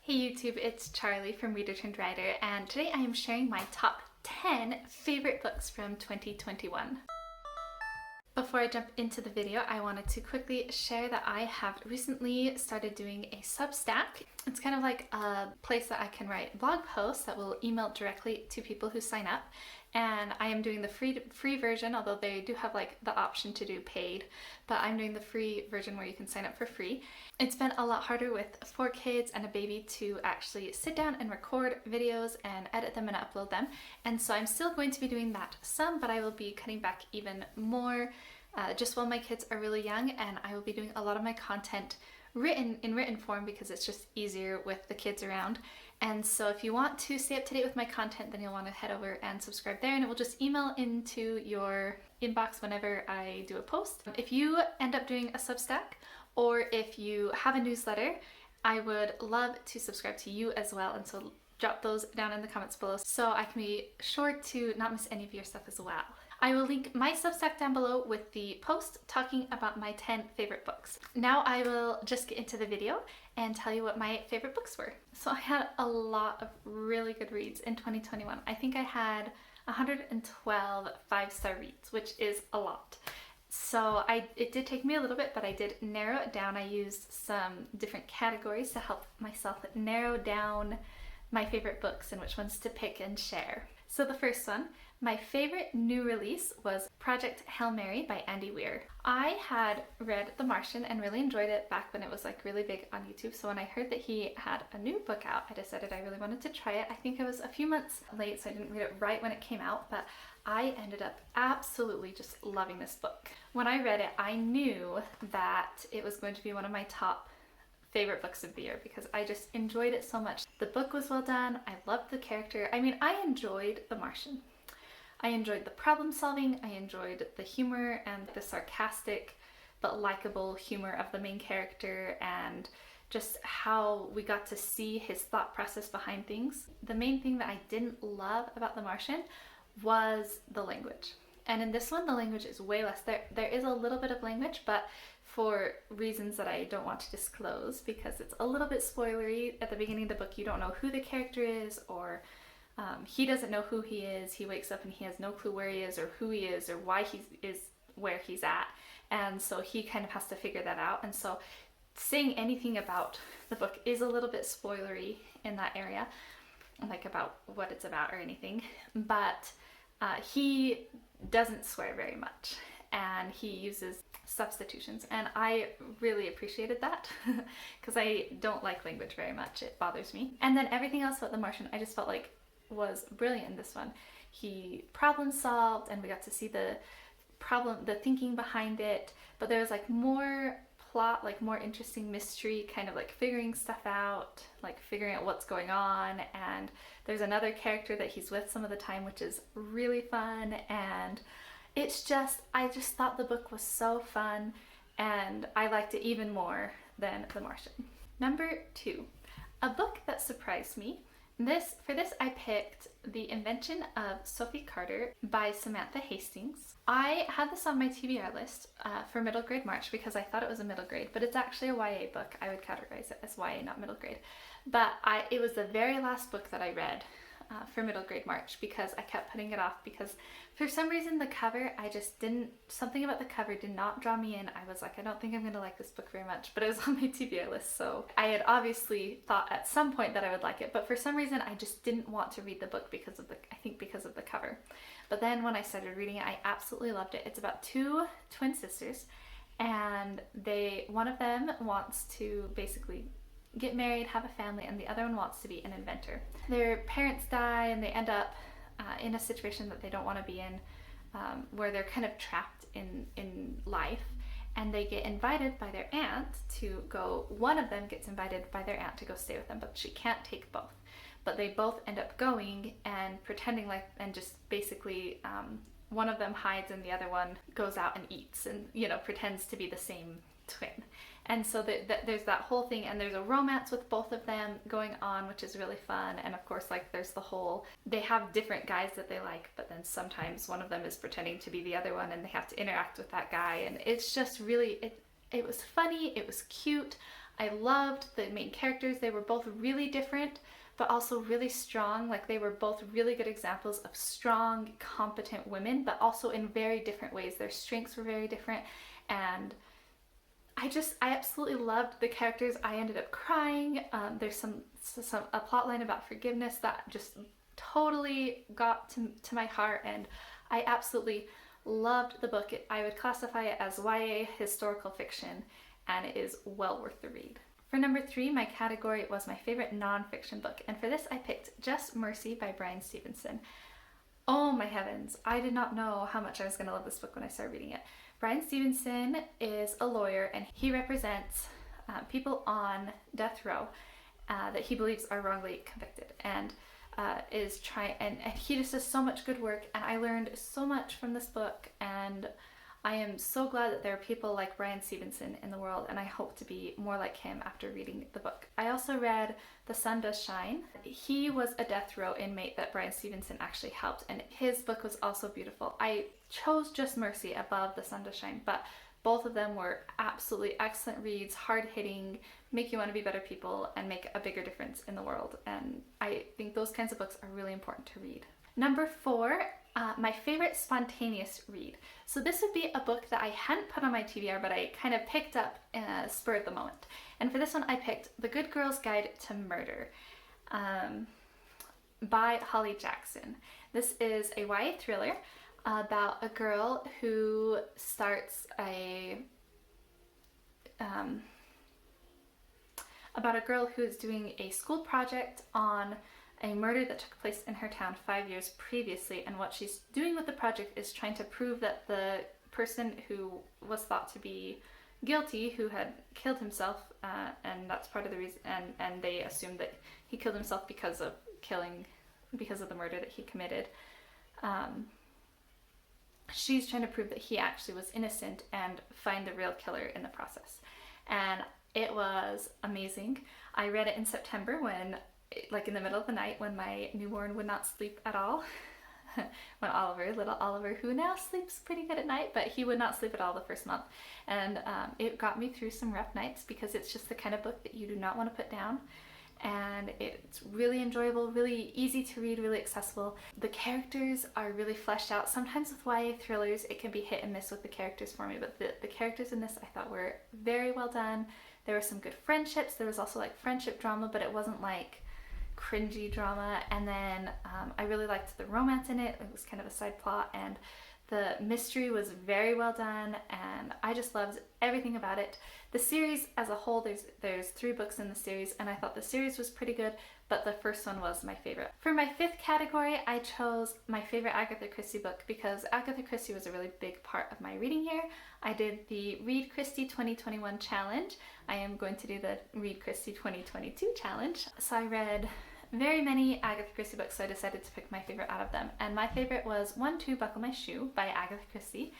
Hey YouTube, it's Charlie from Reader Turned Writer, and today I am sharing my top 10 favorite books from 2021. Before I jump into the video, I wanted to quickly share that I have recently started doing a substack. It's kind of like a place that I can write blog posts that will email directly to people who sign up. And I am doing the free version, although they do have like the option to do paid, but I'm doing the free version where you can sign up for free. It's been a lot harder with 4 kids and a baby to actually sit down and record videos and edit them and upload them. And so I'm still going to be doing that some, but I will be cutting back even more just while my kids are really young, and I will be doing a lot of my content in written form because it's just easier with the kids around. And so if you want to stay up to date with my content, then you'll want to head over and subscribe there, and it will just email into your inbox whenever I do a post. If you end up doing a Substack, or if you have a newsletter, I would love to subscribe to you as well, and so drop those down in the comments below so I can be sure to not miss any of your stuff as well. I will link my Substack down below with the post talking about my 10 favorite books. Now I will just get into the video and tell you what my favorite books were. So I had a lot of really good reads in 2021. I think I had 112 5-star reads, which is a lot. So it did take me a little bit, but I did narrow it down. I used some different categories to help myself narrow down my favorite books and which ones to pick and share. So the first one, my favorite new release, was Project Hail Mary by Andy Weir. I had read The Martian and really enjoyed it back when it was like really big on YouTube. So when I heard that he had a new book out, I decided I really wanted to try it. I think I was a few months late, so I didn't read it right when it came out, but I ended up absolutely just loving this book. When I read it, I knew that it was going to be one of my top favorite books of the year because I just enjoyed it so much. The book was well done. I loved the character. I mean, I enjoyed The Martian. I enjoyed the problem solving. I enjoyed the humor and the sarcastic but likable humor of the main character, and just how we got to see his thought process behind things. The main thing that I didn't love about The Martian was the language. And in this one, the language is way less. There is a little bit of language, but for reasons that I don't want to disclose because it's a little bit spoilery. At the beginning of the book, you don't know who the character is, or he doesn't know who he is. He wakes up and he has no clue where he is or who he is or why he is where he's at. And so he kind of has to figure that out. And so saying anything about the book is a little bit spoilery in that area, like about what it's about or anything. But he doesn't swear very much, and he uses substitutions, and I really appreciated that because I don't like language very much. It bothers me. And then everything else about The Martian I just felt like was brilliant in this one. He problem solved, and we got to see the thinking behind it, but there was like more plot, like more interesting mystery, kind of like figuring stuff out, like figuring out what's going on. And there's another character that he's with some of the time, which is really fun. And it's just, I just thought the book was so fun, and I liked it even more than The Martian. Number 2, a book that surprised me. For this I picked The Invention of Sophie Carter by Samantha Hastings. I had this on my TBR list for middle grade March because I thought it was a middle grade, but it's actually a YA book. I would categorize it as YA, not middle grade. But it was the very last book that I read for middle grade March because I kept putting it off because for some reason the cover, something about the cover did not draw me in. I was like, I don't think I'm going to like this book very much, but it was on my TBR list, so I had obviously thought at some point that I would like it, but for some reason I just didn't want to read the book because of the cover. But then when I started reading it, I absolutely loved it. It's about 2 twin sisters, and one of them wants to basically get married, have a family, and the other one wants to be an inventor. Their parents die, and they end up in a situation that they don't want to be in, where they're kind of trapped in life, and they get invited by their aunt to go. One of them gets invited by their aunt to go stay with them, but she can't take both. But they both end up going and pretending like, and just basically one of them hides and the other one goes out and eats and, pretends to be the same twin. And so there's that whole thing, and there's a romance with both of them going on, which is really fun. And of course, like, there's they have different guys that they like, but then sometimes one of them is pretending to be the other one and they have to interact with that guy. And it's just really, it was funny, it was cute. I loved the main characters. They were both really different, but also really strong. Like, they were both really good examples of strong, competent women, but also in very different ways. Their strengths were very different, and I absolutely loved the characters. I ended up crying. There's a plot line about forgiveness that just totally got to my heart, and I absolutely loved the book. I would classify it as YA historical fiction, and it is well worth the read. For number 3, my category was my favorite non-fiction book, and for this I picked Just Mercy by Bryan Stevenson. Oh my heavens, I did not know how much I was going to love this book when I started reading it. Bryan Stevenson is a lawyer, and he represents people on death row that he believes are wrongly convicted, and and he just does so much good work, and I learned so much from this book, and I am so glad that there are people like Bryan Stevenson in the world, and I hope to be more like him after reading the book. I also read The Sun Does Shine. He was a death row inmate that Bryan Stevenson actually helped, and his book was also beautiful. I chose Just Mercy above The Sun Does Shine, but both of them were absolutely excellent reads, hard-hitting, make you want to be better people, and make a bigger difference in the world. And I think those kinds of books are really important to read. Number 4, my favorite spontaneous read. So this would be a book that I hadn't put on my TBR, but I kind of picked up in a spur of the moment. And for this one, I picked The Good Girl's Guide to Murder by Holly Jackson. This is a YA thriller about a girl who starts about a girl who is doing a school project on a murder that took place in her town 5 years previously, and what she's doing with the project is trying to prove that the person who was thought to be guilty, who had killed himself, and that's part of the reason, and they assumed that he killed himself because of the murder that he committed. She's trying to prove that he actually was innocent and find the real killer in the process. And it was amazing. I read it in September when, like in the middle of the night, when my newborn would not sleep at all. When little Oliver, who now sleeps pretty good at night, but he would not sleep at all the first month. And it got me through some rough nights, because it's just the kind of book that you do not want to put down. And it's really enjoyable, really easy to read, really accessible. The characters are really fleshed out. Sometimes with YA thrillers, it can be hit and miss with the characters for me, but the characters in this I thought were very well done. There were some good friendships. There was also like friendship drama, but it wasn't like cringy drama. And then I really liked the romance in it. It was kind of a side plot, and the mystery was very well done, and I just loved everything about it. The series as a whole, there's 3 books in the series, and I thought the series was pretty good, but the first one was my favorite. For my 5th category, I chose my favorite Agatha Christie book, because Agatha Christie was a really big part of my reading year. I did the Read Christie 2021 challenge. I am going to do the Read Christie 2022 challenge. So I read very many Agatha Christie books, so I decided to pick my favorite out of them. And my favorite was 1-2 Buckle My Shoe by Agatha Christie.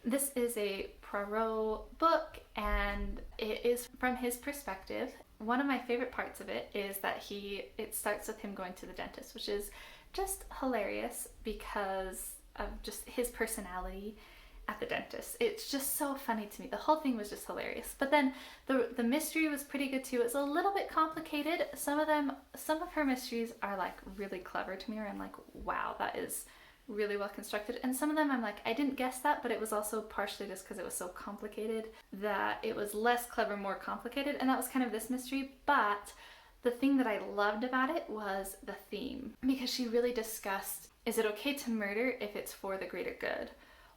This is a Poirot book, and it is from his perspective. One of my favorite parts of it is that it starts with him going to the dentist, which is just hilarious because of just his personality at the dentist. It's just so funny to me. The whole thing was just hilarious. But then the mystery was pretty good too. It's a little bit complicated. Some of her mysteries are like really clever to me, or I'm like, wow, that is really well constructed. And some of them I'm like, I didn't guess that, but it was also partially just because it was so complicated that it was less clever, more complicated. And that was kind of this mystery. But the thing that I loved about it was the theme, because she really discussed, is it okay to murder if it's for the greater good?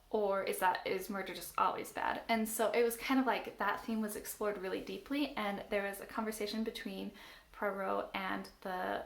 Or is murder just always bad? And so it was kind of like that theme was explored really deeply, and there was a conversation between Poirot and the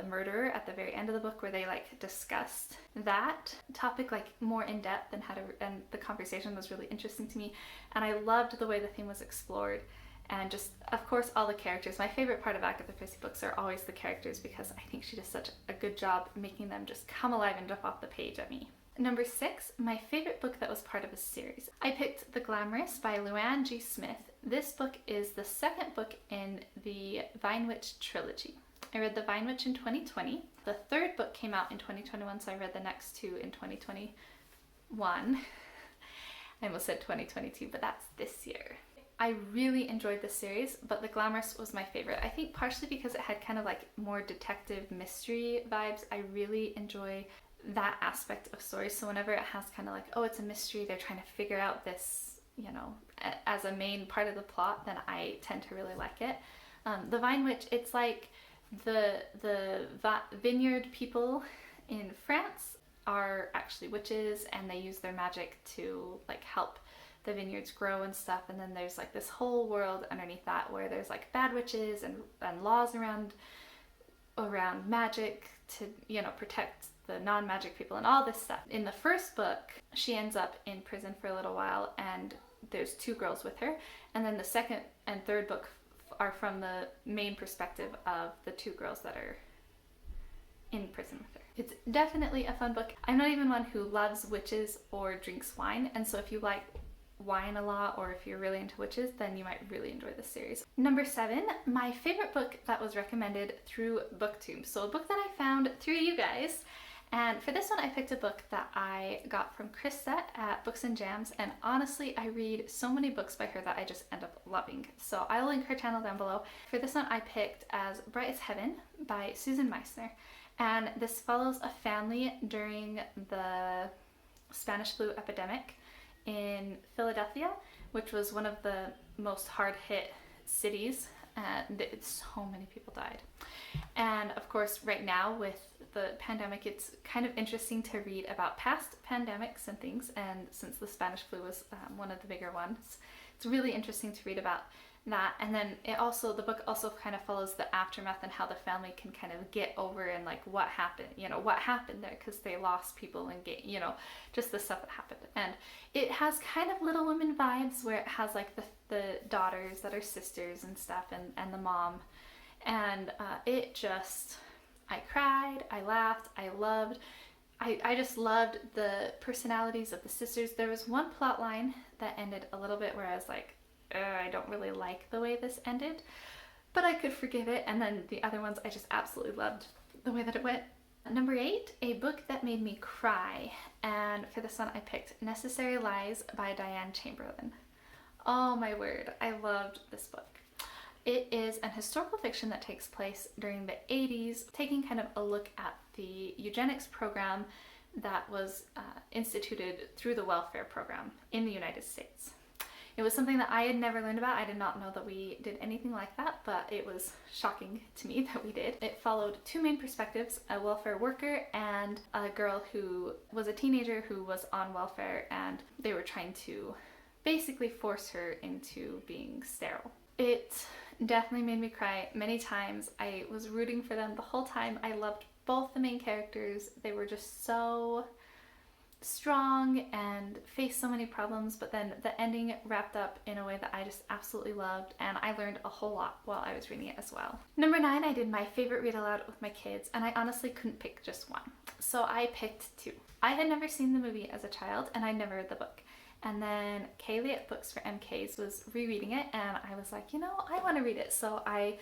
murderer at the very end of the book where they like discussed that topic like more in depth, and the conversation was really interesting to me, and I loved the way the theme was explored. And just, of course, all the characters. My favorite part of Agatha Christie books are always the characters, because I think she does such a good job making them just come alive and jump off the page at me. Number 6, my favorite book that was part of a series. I picked The Glamourist by Louanne G. Smith. This book is the 2nd book in the Vine Witch trilogy. I read The Vine Witch in 2020. The 3rd book came out in 2021, so I read the next 2 in 2021. I almost said 2022, but that's this year. I really enjoyed this series, but The Glamourist was my favorite. I think partially because it had kind of like more detective mystery vibes. I really enjoy that aspect of stories. So whenever it has kind of like, oh, it's a mystery, they're trying to figure out this, you know, as a main part of the plot, then I tend to really like it. The Vine Witch, it's like the vineyard people in France are actually witches, and they use their magic to like help the vineyards grow and stuff. And then there's like this whole world underneath that where there's like bad witches and laws around magic to, you know, protect the non-magic people and all this stuff. In the first book, she ends up in prison for a little while, and there's 2 girls with her. And then the second and third book are from the main perspective of the 2 girls that are in prison with her. It's definitely a fun book. I'm not even one who loves witches or drinks wine, and so if you like wine a lot, or if you're really into witches, then you might really enjoy this series. Number 7, my favorite book that was recommended through BookTube. So a book that I found through you guys. And for this one, I picked a book that I got from Christie at Books and Jams, and honestly, I read so many books by her that I just end up loving. So I'll link her channel down below. For this one, I picked As Bright as Heaven by Susan Meissner, and this follows a family during the Spanish flu epidemic in Philadelphia, which was one of the most hard-hit cities, and so many people died. And of course, right now with the pandemic, it's kind of interesting to read about past pandemics and things, and since the Spanish flu was one of the bigger ones, it's really interesting to read about that. And then the book also kind of follows the aftermath and how the family can kind of get over and like what happened there, because they lost people and you know, just the stuff that happened. And it has kind of Little Women vibes, where it has like the daughters that are sisters and stuff, and the mom, and I cried, I laughed, I just loved the personalities of the sisters. There was one plot line that ended a little bit where I was like, I don't really like the way this ended, but I could forgive it. And then the other ones, I just absolutely loved the way that it went. Number 8, a book that made me cry. And for this one, I picked Necessary Lies by Dianne Chamberlain. Oh my word, I loved this book. It is an historical fiction that takes place during the 80s, taking kind of a look at the eugenics program that was instituted through the welfare program in the United States. It was something that I had never learned about. I did not know that we did anything like that, but it was shocking to me that we did. It followed 2 main perspectives, a welfare worker and a girl who was a teenager who was on welfare, and they were trying to basically force her into being sterile. It definitely made me cry many times. I was rooting for them the whole time. I loved both the main characters. They were just so strong and faced so many problems, but then the ending wrapped up in a way that I just absolutely loved, and I learned a whole lot while I was reading it as well. Number 9, I did my favorite read aloud with my kids, and I honestly couldn't pick just one. So I picked 2. I had never seen the movie as a child, and I never read the book. And then Kaylee at Books for MKs was rereading it, and I was like, you know, I want to read it. So I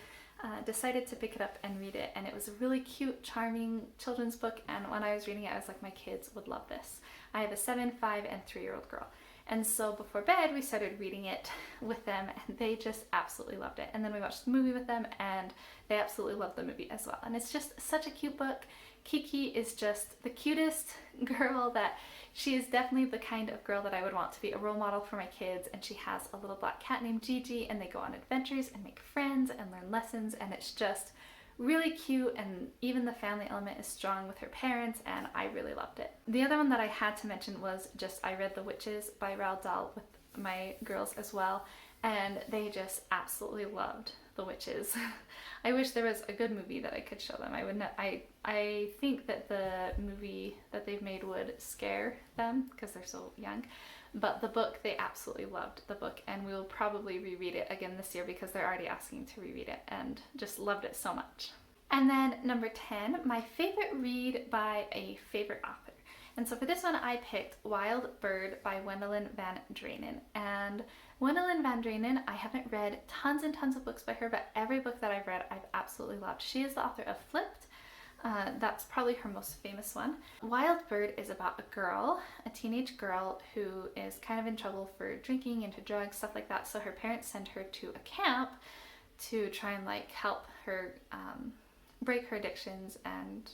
decided to pick it up and read it, and it was a really cute, charming children's book, and when I was reading it, I was like, my kids would love this. I have a 7, 5, and 3-year-old girl. And so before bed, we started reading it with them, and they just absolutely loved it. And then we watched the movie with them, and they absolutely loved the movie as well. And it's just such a cute book. Kiki is just the cutest girl. That she is definitely the kind of girl that I would want to be a role model for my kids, and she has a little black cat named Gigi, and they go on adventures and make friends and learn lessons, and it's just really cute, and even the family element is strong with her parents, and I really loved it. The other one that I had to mention was just I read The Witches by Roald Dahl with my girls as well, and they just absolutely loved The Witches. I wish there was a good movie that I could show them. I think that the movie that they've made would scare them because they're so young, but the book, they absolutely loved the book, and we'll probably reread it again this year because they're already asking to reread it, and just loved it so much. And then number 10, my favorite read by a favorite author. And so for this one, I picked Wild Bird by Wendelin van Draanen. And Wendelin van Draanen, I haven't read tons and tons of books by her, but every book that I've read, I've absolutely loved. She is the author of Flipped, That's probably her most famous one. Wild Bird is about a girl, a teenage girl who is kind of in trouble for drinking, into drugs, stuff like that. So her parents send her to a camp to try and like help her break her addictions and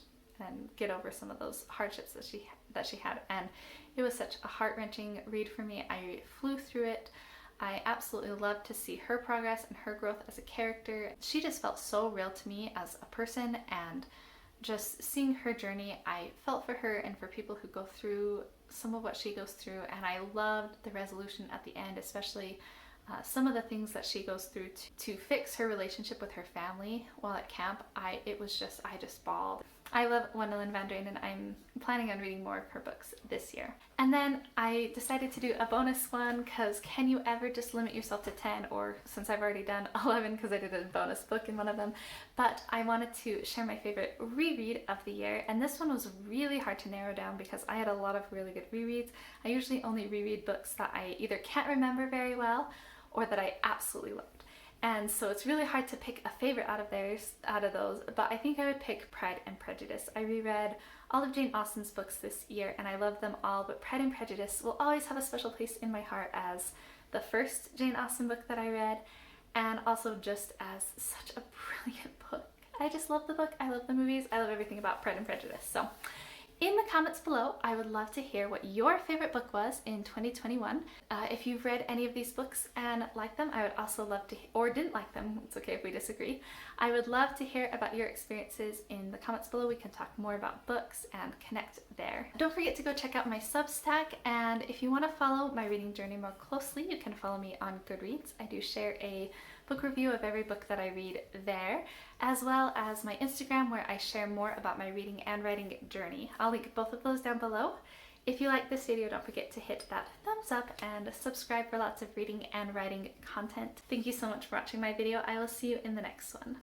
get over some of those hardships that she had. And it was such a heart-wrenching read for me. I flew through it. I absolutely loved to see her progress and her growth as a character. She just felt so real to me as a person, and just seeing her journey, I felt for her and for people who go through some of what she goes through, and I loved the resolution at the end, especially some of the things that she goes through to fix her relationship with her family while at camp. I just bawled. I love Wendelin van Draanen. I'm planning on reading more of her books this year. And then I decided to do a bonus one, because can you ever just limit yourself to 10, or since I've already done 11 because I did a bonus book in one of them, but I wanted to share my favorite reread of the year, and this one was really hard to narrow down because I had a lot of really good rereads. I usually only reread books that I either can't remember very well or that I absolutely loved. And so it's really hard to pick a favorite out of those, but I think I would pick Pride and Prejudice. I reread all of Jane Austen's books this year and I love them all, but Pride and Prejudice will always have a special place in my heart as the first Jane Austen book that I read, and also just as such a brilliant book. I just love the book, I love the movies, I love everything about Pride and Prejudice. So in the comments below, I would love to hear what your favorite book was in 2021. If you've read any of these books and liked them, I would also love to, or didn't like them, it's okay if we disagree. I would love to hear about your experiences in the comments below. We can talk more about books and connect there. Don't forget to go check out my Substack, and if you want to follow my reading journey more closely, you can follow me on Goodreads. I do share a book review of every book that I read there, as well as my Instagram, where I share more about my reading and writing journey. I'll link both of those down below. If you like this video, don't forget to hit that thumbs up and subscribe for lots of reading and writing content. Thank you so much for watching my video. I will see you in the next one.